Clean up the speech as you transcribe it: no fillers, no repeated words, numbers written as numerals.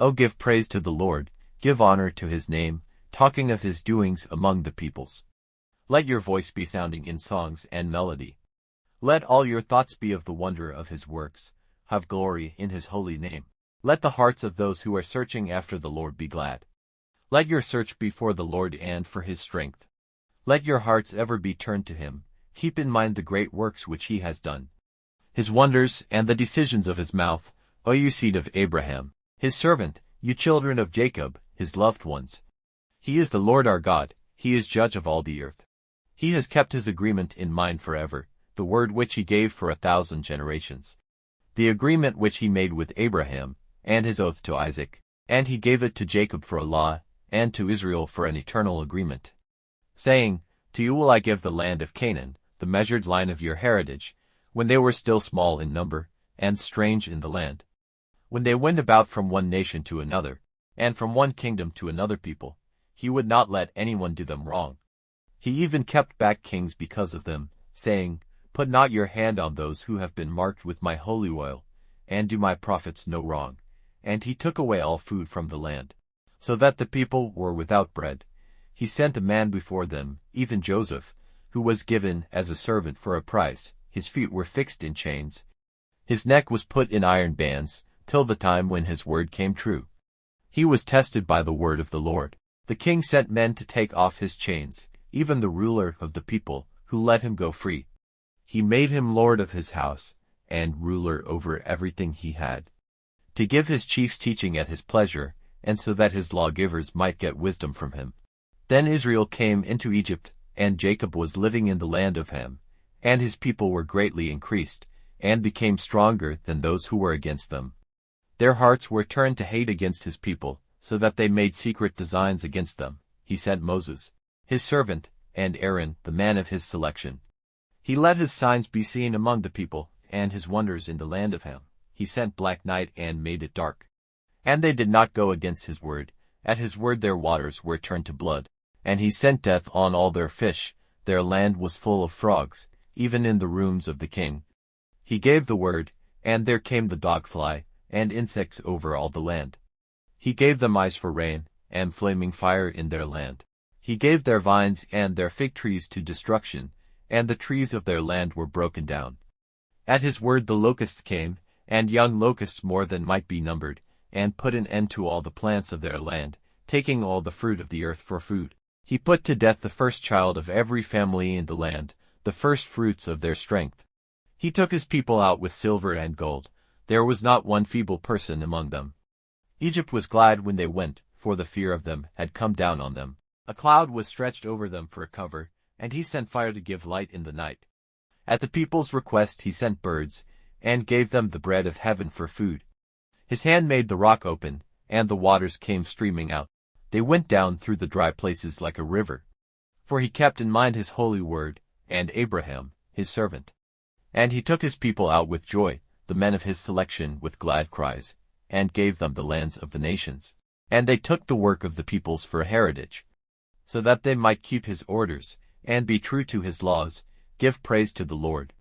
O give praise to the Lord, give honor to his name, talking of his doings among the peoples. Let your voice be sounding in songs and melody. Let all your thoughts be of the wonder of his works, have glory in his holy name. Let the hearts of those who are searching after the Lord be glad. Let your search be for the Lord and for his strength. Let your hearts ever be turned to him. Keep in mind the great works which he has done, his wonders and the decisions of his mouth, O you seed of Abraham, his servant, you children of Jacob, his loved ones. He is the Lord our God, he is judge of all the earth. He has kept his agreement in mind forever, the word which he gave for 1,000 generations. The agreement which he made with Abraham, and his oath to Isaac, and he gave it to Jacob for a law, and to Israel for an eternal agreement, saying, To you will I give the land of Canaan, the measured line of your heritage, when they were still small in number, and strange in the land. When they went about from one nation to another, and from one kingdom to another people, he would not let anyone do them wrong. He even kept back kings because of them, saying, Put not your hand on those who have been marked with my holy oil, and do my prophets no wrong. And he took away all food from the land, so that the people were without bread. He sent a man before them, even Joseph, who was given as a servant for a price. His feet were fixed in chains. His neck was put in iron bands, till the time when his word came true. He was tested by the word of the Lord. The king sent men to take off his chains, even the ruler of the people, who let him go free. He made him lord of his house, and ruler over everything he had, to give his chiefs teaching at his pleasure, and so that his lawgivers might get wisdom from him. Then Israel came into Egypt, and Jacob was living in the land of Ham, and his people were greatly increased, and became stronger than those who were against them. Their hearts were turned to hate against his people, so that they made secret designs against them. He sent Moses, his servant, and Aaron, the man of his selection. He let his signs be seen among the people, and his wonders in the land of Ham. He sent black night and made it dark. And they did not go against his word. At his word their waters were turned to blood. And he sent death on all their fish. Their land was full of frogs, even in the rooms of the king. He gave the word, and there came the dogfly, and insects over all the land. He gave them ice for rain, and flaming fire in their land. He gave their vines and their fig trees to destruction, and the trees of their land were broken down. At his word the locusts came, and young locusts more than might be numbered, and put an end to all the plants of their land, taking all the fruit of the earth for food. He put to death the first child of every family in the land, the first fruits of their strength. He took his people out with silver and gold. There was not one feeble person among them. Egypt was glad when they went, for the fear of them had come down on them. A cloud was stretched over them for a cover, and he sent fire to give light in the night. At the people's request he sent birds, and gave them the bread of heaven for food. His hand made the rock open, and the waters came streaming out. They went down through the dry places like a river. For he kept in mind his holy word, and Abraham, his servant. And he took his people out with joy, the men of his selection with glad cries, and gave them the lands of the nations. And they took the work of the peoples for a heritage, so that they might keep his orders, and be true to his laws. Give praise to the Lord.